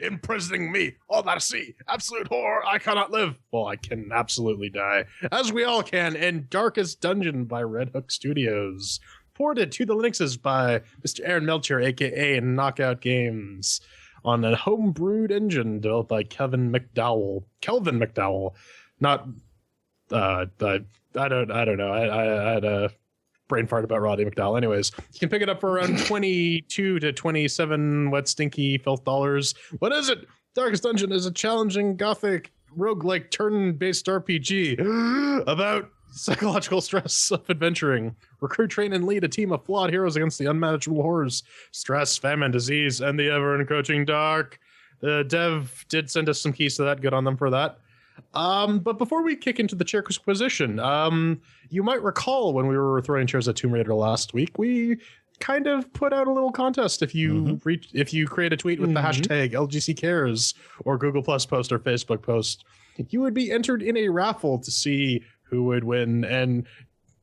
imprisoning me. All that I see. Absolute horror. I cannot live. Well, I can absolutely die. As we all can in Darkest Dungeon by Red Hook Studios. Ported to the Linuxes by Mr. Aaron Melcher, a.k.a. Knockout Games, on a homebrewed engine developed by Kelvin McDowell. Not, I don't know. I had a brain fart about Roddy McDowell. Anyways, you can pick it up for around 22 to 27 wet, stinky filth dollars. What is it? Darkest Dungeon is a challenging gothic roguelike turn-based RPG about psychological stress of adventuring. Recruit, train, and lead a team of flawed heroes against the unmanageable horrors, stress, famine, disease, and the ever-encroaching dark. The dev did send us some keys to that. Good on them for that. But before we kick into the CHAIRQUISITION, you might recall when we were throwing chairs at Tomb Raider last week, we kind of put out a little contest. If you if you create a tweet with the hashtag L.G.C cares or Google Plus post or Facebook post, you would be entered in a raffle to see who would win. And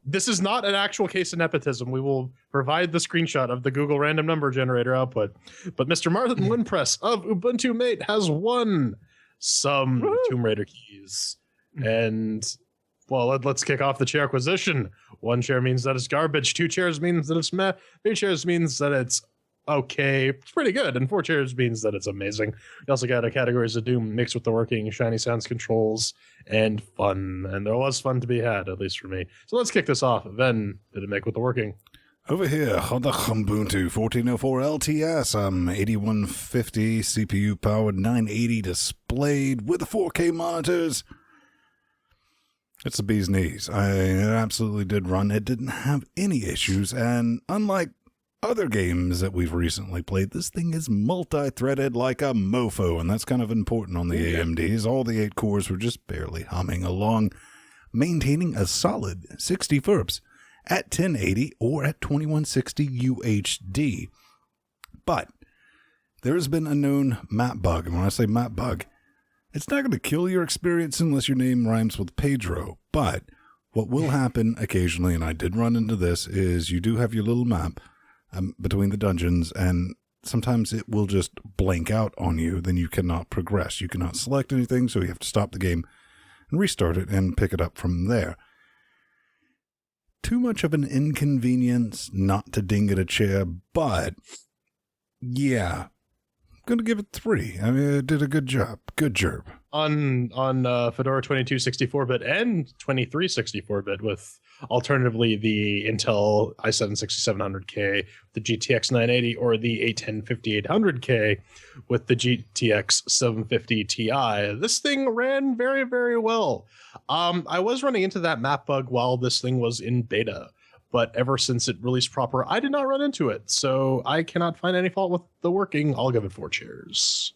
this is not an actual case of nepotism. We will provide the screenshot of the Google random number generator output. But Mr. Martin Lindpress of Ubuntu Mate has won some Tomb Raider keys. And, well, let's kick off the CHAIRQUISITION. 1 chair means that it's garbage. 2 chairs means that it's meh. 3 chairs means that it's okay. It's pretty good. And 4 chairs means that it's amazing. We also got a categories of Doom mixed with the working shiny sounds controls and fun. And there was fun to be had, at least for me. So let's kick this off. Then did it make with the working? Over here on the Ubuntu 1404 LTS, 8150 CPU powered 980 displayed with the 4K monitors. It's the bee's knees. It absolutely did run. It didn't have any issues, and unlike other games that we've recently played, this thing is multi-threaded like a mofo, and that's kind of important on the AMDs. All the 8 cores were just barely humming along, maintaining a solid 60 FERPs at 1080 or at 2160 UHD. But there has been a known map bug, and when I say map bug, it's not going to kill your experience unless your name rhymes with Pedro. But what will happen occasionally, and I did run into this, is you do have your little map between the dungeons, and sometimes it will just blank out on you. Then you cannot progress. You cannot select anything, so you have to stop the game and restart it and pick it up from there. Too much of an inconvenience not to ding at a chair, but yeah, I'm going to give it 3. I mean, it did a good job. Good job. On Fedora 22 64-bit and 23 64-bit with alternatively the Intel i7-6700K, the GTX 980, or the A10 5800K with the GTX 750 Ti. This thing ran very, very well. I was running into that map bug while this thing was in beta, but ever since it released proper, I did not run into it. So I cannot find any fault with the working. I'll give it 4 chairs.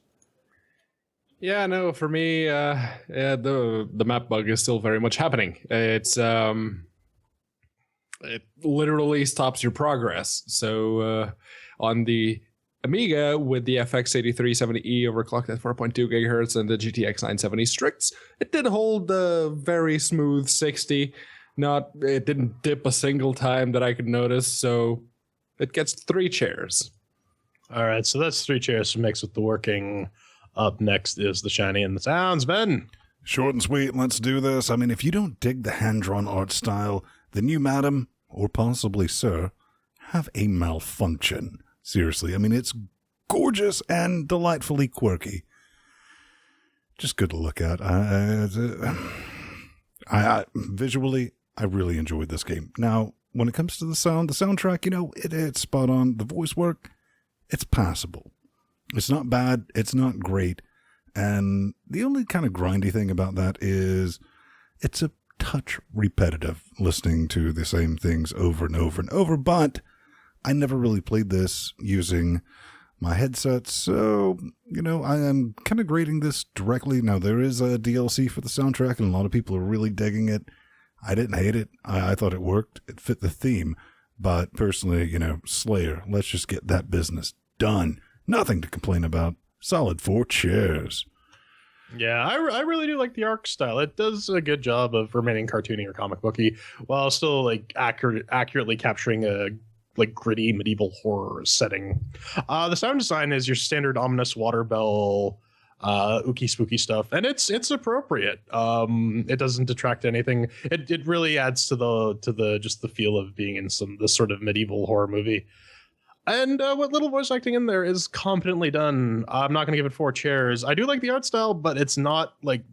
Yeah, no, for me, the map bug is still very much happening. It's it literally stops your progress. So on the Amiga with the FX8370E overclocked at 4.2 gigahertz and the GTX 970 Strix, it did hold a very smooth 60. It didn't dip a single time that I could notice, so it gets 3 chairs. All right, so that's 3 chairs to mix with the working. Up next is the shiny and the sounds. Ben. Short and sweet, let's do this. I mean, if you don't dig the hand-drawn art style, then you, madam, or possibly sir, have a malfunction. Seriously, I mean, it's gorgeous and delightfully quirky. Just good to look at. Visually, I really enjoyed this game. Now, when it comes to the soundtrack, you know, it's spot on. The voice work, it's passable. It's not bad. It's not great. And the only kind of grindy thing about that is it's a touch repetitive listening to the same things over and over and over. But I never really played this using my headset. So, you know, I am kind of grading this directly. Now, there is a DLC for the soundtrack, and a lot of people are really digging it. I didn't hate it. I thought it worked. It fit the theme. But personally, you know, Slayer, let's just get that business done. Nothing to complain about. Solid 4 chairs. Yeah, I really do like the art style. It does a good job of remaining cartoony or comic booky while still like accurately capturing a like gritty medieval horror setting. The sound design is your standard ominous water bell, ooky spooky stuff, and it's appropriate. It doesn't detract anything. It really adds to the just the feel of being in this sort of medieval horror movie. And what little voice acting in there is competently done. I'm not going to give it 4 chairs. I do like the art style, but it's not like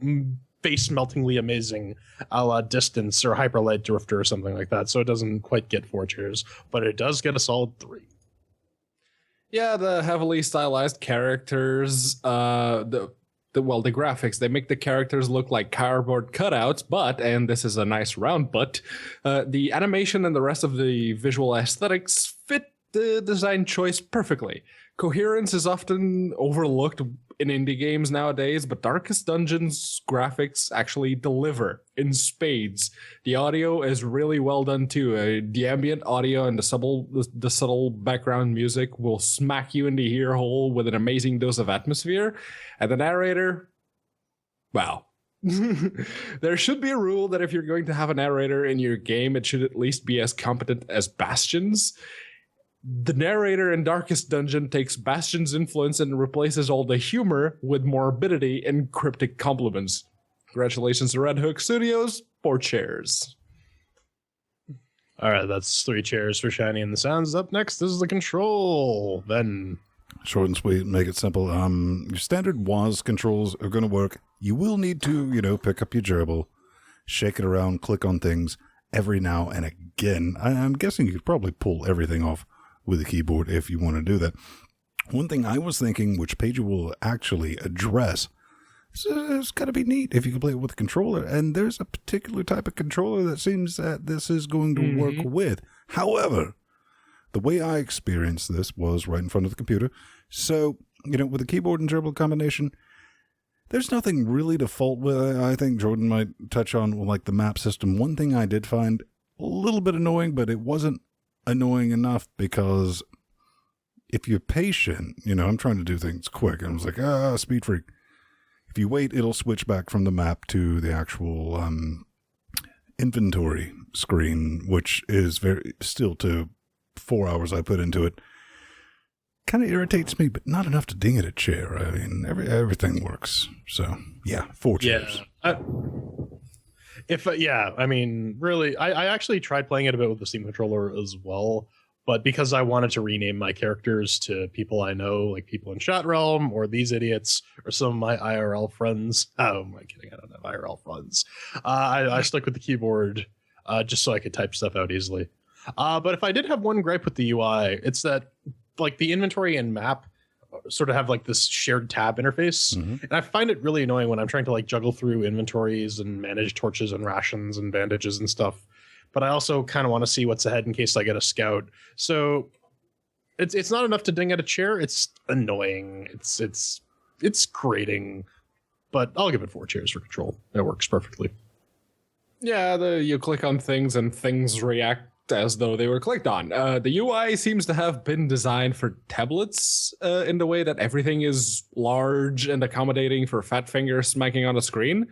face meltingly amazing a la Distance or Hyperlight Drifter or something like that. So it doesn't quite get 4 chairs, but it does get a solid 3. Yeah, the heavily stylized characters, the graphics, they make the characters look like cardboard cutouts, but, and this is a nice round but, the animation and the rest of the visual aesthetics fit the design choice perfectly. Coherence is often overlooked in indie games nowadays, but Darkest Dungeon's graphics actually deliver in spades. The audio is really well done too. The ambient audio and the subtle background music will smack you in the ear hole with an amazing dose of atmosphere. And the narrator, wow. There should be a rule that if you're going to have a narrator in your game, it should at least be as competent as Bastion's. The narrator in Darkest Dungeon takes Bastion's influence and replaces all the humor with morbidity and cryptic compliments. Congratulations to Red Hook Studios, 4 chairs. All right, that's 3 chairs for Shiny and the Sounds. Up next is the Control. Then short and sweet, make it simple. Your standard WAS controls are going to work. You will need to, pick up your gerbil, shake it around, click on things every now and again. I'm guessing you could probably pull everything off with a keyboard if you want to do that. One thing I was thinking, which Pedro will actually address, it's got to be neat if you can play it with a controller. And there's a particular type of controller that seems that this is going to work with. However, the way I experienced this was right in front of the computer. So, with a keyboard and gerbil combination, there's nothing really to fault with. I think Jordan might touch on like the map system. One thing I did find a little bit annoying, but it wasn't annoying enough because if you're patient, I'm trying to do things quick. And I was like, speed freak. If you wait, it'll switch back from the map to the actual inventory screen, which is still to 4 hours I put into it. Kind of irritates me, but not enough to ding it a chair. I mean, everything works. So, yeah, 4 chairs. Really, I actually tried playing it a bit with the Steam controller as well, but because I wanted to rename my characters to people I know, like people in Chat Realm or these idiots or some of my IRL friends. Oh, am I kidding? I don't have IRL friends. I stuck with the keyboard just so I could type stuff out easily. But if I did have one gripe with the UI, it's that like the inventory and map sort of have like this shared tab interface. And I find it really annoying when I'm trying to like juggle through inventories and manage torches and rations and bandages and stuff. But I also kind of want to see what's ahead in case I get a scout. So it's not enough to ding at a chair. It's annoying. It's grating, but I'll give it 4 chairs for Control. It works perfectly. Yeah, you click on things and things react as though they were clicked on. The UI seems to have been designed for tablets in the way that everything is large and accommodating for fat fingers smacking on a screen.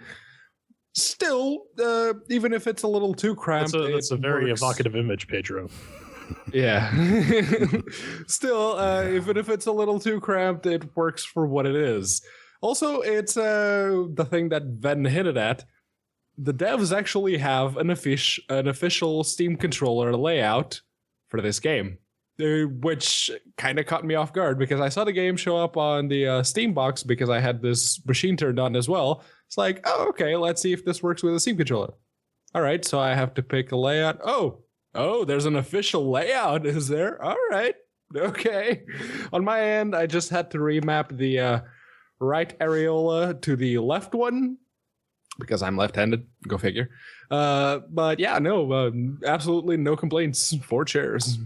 Still, even if it's a little too cramped, that's a very evocative image, Pedro. Yeah. Still, even if it's a little too cramped, it works for what it is. Also, it's the thing that Ven hinted at. The devs actually have an official Steam controller layout for this game, which kind of caught me off guard because I saw the game show up on the Steam box because I had this machine turned on as well. It's like, oh, okay, let's see if this works with a Steam controller. All right, so I have to pick a layout. Oh, there's an official layout, is there? All right, okay. On my end, I just had to remap the right areola to the left one, because I'm left-handed, go figure. But yeah, no, absolutely no complaints. 4 chairs.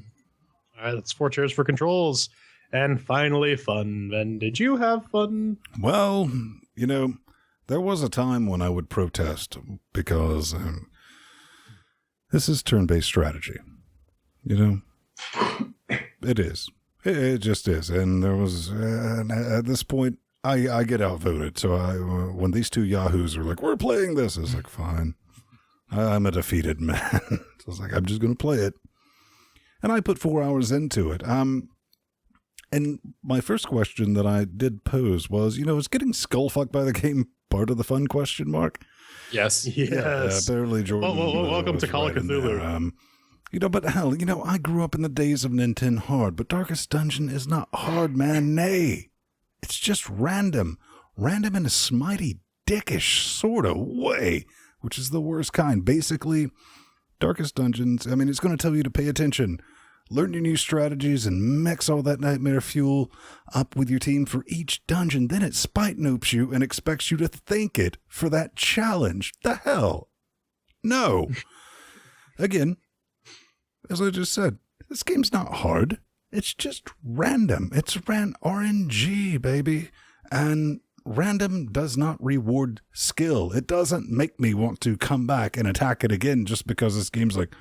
All right, that's 4 chairs for Controls. And finally, fun. Ben, did you have fun? Well, there was a time when I would protest because this is turn-based strategy. It is. It just is. And there was, at this point, I get outvoted. So when these 2 yahoos are like, we're playing this, it's like, fine. I'm a defeated man. So I was like, I'm just going to play it. And I put 4 hours into it. And my first question that I did pose was, is getting skull-fucked by the game part of the fun, question mark? Yes. Yes. Apparently Jordan. Welcome to Call of Cthulhu. But hell, I grew up in the days of Nintendo Hard, but Darkest Dungeon is not hard, man. Nay. It's just random. Random in a smitey, dickish sort of way, which is the worst kind. Basically, Darkest Dungeons, it's going to tell you to pay attention. Learn your new strategies and mix all that nightmare fuel up with your team for each dungeon. Then it spite noopes you and expects you to think it for that challenge. The hell? No. Again, as I just said, this game's not hard. It's just random. It's RNG, baby. And random does not reward skill. It doesn't make me want to come back and attack it again just because this game's like,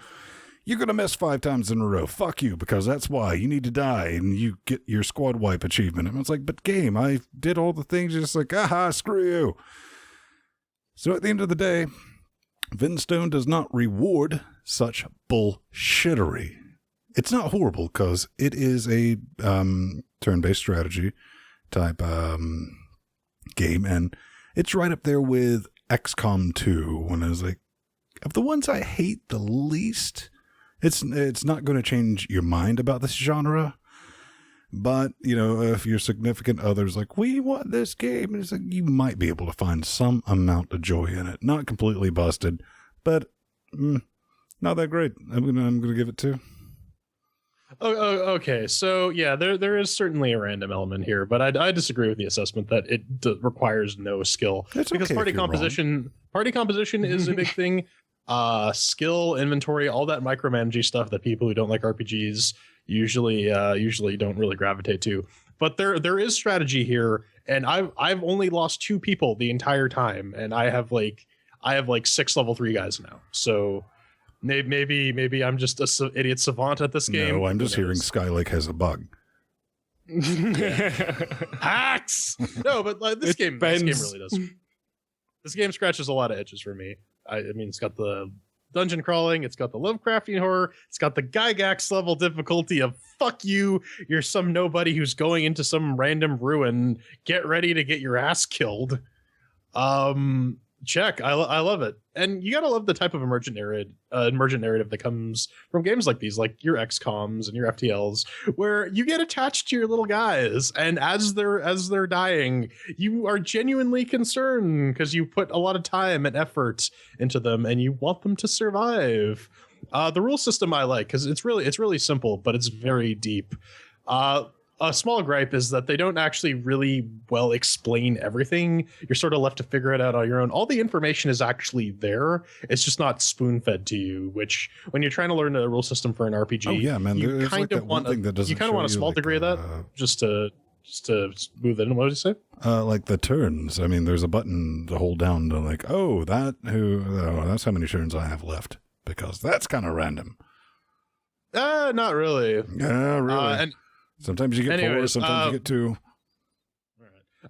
you're going to miss 5 times in a row. Fuck you, because that's why. You need to die, and you get your squad wipe achievement. And it's like, but game, I did all the things, just like, screw you. So at the end of the day, Vinstone does not reward such bullshittery. It's not horrible, because it is a turn-based strategy type game, and it's right up there with XCOM 2, when I was like, of the ones I hate the least... It's not going to change your mind about this genre, but, if your significant other's like, we want this game, and it's like, you might be able to find some amount of joy in it. Not completely busted, but not that great. I'm gonna give it 2. Okay, so yeah, there is certainly a random element here, but I disagree with the assessment that it requires no skill. It's because okay party composition is a big thing. Skill, inventory, all that micromanaging stuff that people who don't like RPGs usually don't really gravitate to. But there is strategy here, and I've only lost 2 people the entire time, and I have like 6 level 3 guys now. So maybe I'm just a idiot savant at this game. No, I'm just hearing Skylake has a bug. Hacks. No, but this game really does. This game scratches a lot of edges for me. It's got the dungeon crawling, it's got the Lovecraftian horror, it's got the Gygax level difficulty of fuck you, you're some nobody who's going into some random ruin, get ready to get your ass killed. Check. I love it. And you gotta love the type of emergent narrative that comes from games like these, like your XCOMs and your FTLs, where you get attached to your little guys, and as they're dying, you are genuinely concerned because you put a lot of time and effort into them, and you want them to survive. The rule system I like because it's really simple, but it's very deep. A small gripe is that they don't actually really well explain everything. You're sort of left to figure it out on your own. All the information is actually there. It's just not spoon-fed to you, which when you're trying to learn a rule system for an RPG, oh yeah, man, you kind of want a small degree of that just to smooth it in. What did you say? Like the turns. There's a button to hold down to like, that's how many turns I have left, because that's kind of random. Not really. Yeah, really. And sometimes you get 4, sometimes you get 2.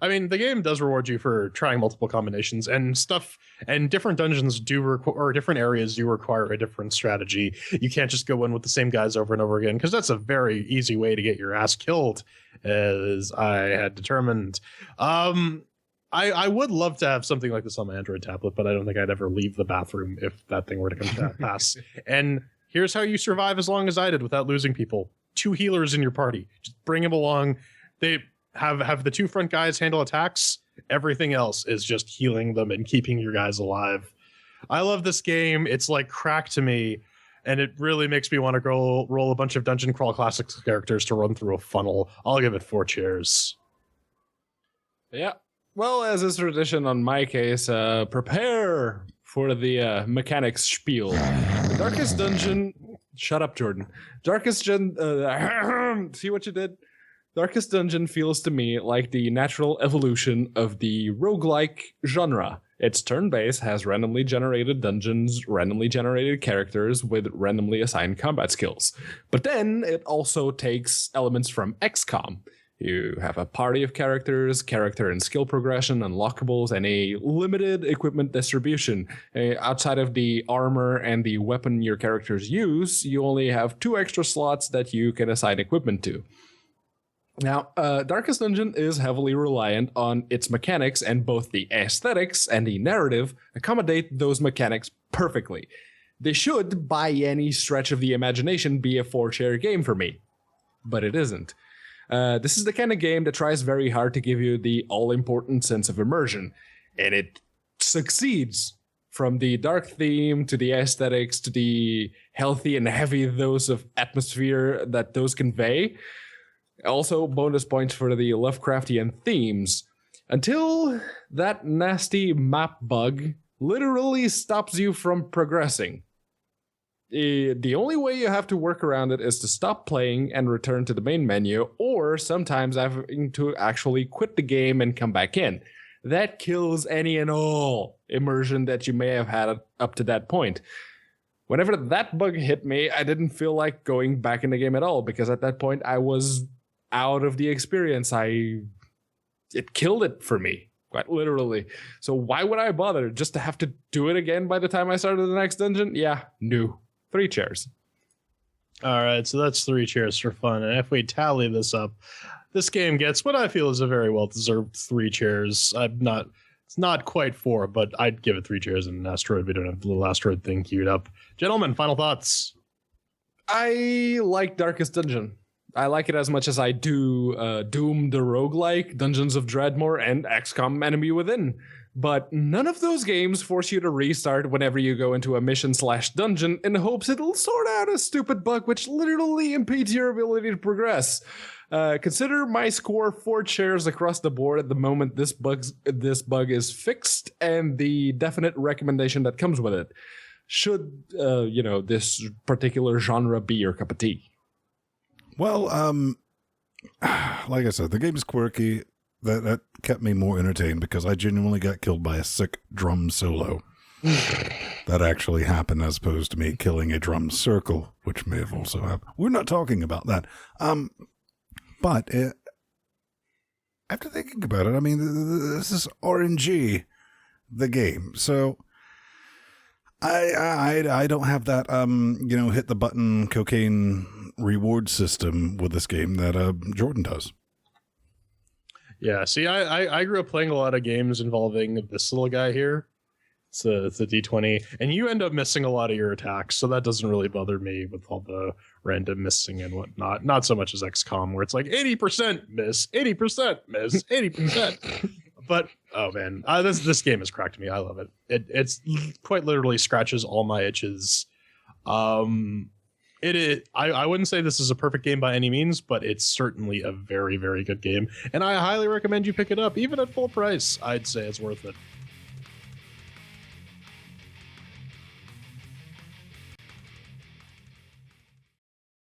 The game does reward you for trying multiple combinations and stuff, and different dungeons or different areas do require a different strategy. You can't just go in with the same guys over and over again, because that's a very easy way to get your ass killed, as I had determined. I would love to have something like this on my Android tablet, but I don't think I'd ever leave the bathroom if that thing were to come to pass. And here's how you survive as long as I did without losing people. 2 healers in your party. Just bring them along. They have the 2 front guys handle attacks. Everything else is just healing them and keeping your guys alive. I love this game. It's like crack to me, and it really makes me want to go roll a bunch of Dungeon Crawl Classics characters to run through a funnel. I'll give it 4 cheers. Yeah. Well, as is tradition on my case, prepare for the mechanics spiel. The Darkest Dungeon... Shut up, Jordan. See what you did? Darkest Dungeon feels to me like the natural evolution of the roguelike genre. It's turn-based, has randomly generated dungeons, randomly generated characters with randomly assigned combat skills. But then it also takes elements from XCOM. You have a party of characters, character and skill progression, unlockables, and a limited equipment distribution. Outside of the armor and the weapon your characters use, you only have 2 extra slots that you can assign equipment to. Now, Darkest Dungeon is heavily reliant on its mechanics, and both the aesthetics and the narrative accommodate those mechanics perfectly. They should, by any stretch of the imagination, be a 4-chair game for me. But it isn't. This is the kind of game that tries very hard to give you the all-important sense of immersion, and it succeeds. From the dark theme to the aesthetics to the healthy and heavy dose of atmosphere that those convey. Also, bonus points for the Lovecraftian themes. Until that nasty map bug literally stops you from progressing. The only way you have to work around it is to stop playing and return to the main menu, or sometimes having to actually quit the game and come back in. That kills any and all immersion that you may have had up to that point. Whenever that bug hit me, I didn't feel like going back in the game at all, because at that point I was out of the experience. It killed it for me, quite literally. So why would I bother? Just to have to do it again by the time I started the next dungeon? Yeah, no. 3 chairs. All right, so that's 3 chairs for fun. And if we tally this up, this game gets what I feel is a very well-deserved 3 chairs. It's not quite 4, but I'd give it 3 chairs and an asteroid. We don't have the little asteroid thing queued up. Gentlemen, final thoughts. I like Darkest Dungeon. I like it as much as I do Doom the Roguelike, Dungeons of Dreadmore, and XCOM Enemy Within. But none of those games force you to restart whenever you go into a mission/dungeon in hopes it'll sort out a stupid bug which literally impedes your ability to progress. Consider my score 4 chairs across the board at the moment this bug is fixed, and the definite recommendation that comes with it. Should, this particular genre be your cup of tea? Well, like I said, the game is quirky. That kept me more entertained because I genuinely got killed by a sick drum solo. That actually happened as opposed to me killing a drum circle, which may have also happened. We're not talking about that. But after thinking about it, I mean, this is RNG, the game. So I don't have that, hit the button cocaine reward system with this game that Jordan does. Yeah, see, I grew up playing a lot of games involving this little guy here. It's a D20, and you end up missing a lot of your attacks, so that doesn't really bother me with all the random missing and whatnot. Not so much as XCOM, where it's like 80% miss, 80% miss, 80%. But oh man, this game has cracked me. I love it. It's quite literally scratches all my itches. I wouldn't say this is a perfect game by any means, but it's certainly a very, very good game. And I highly recommend you pick it up. Even at full price, I'd say it's worth it.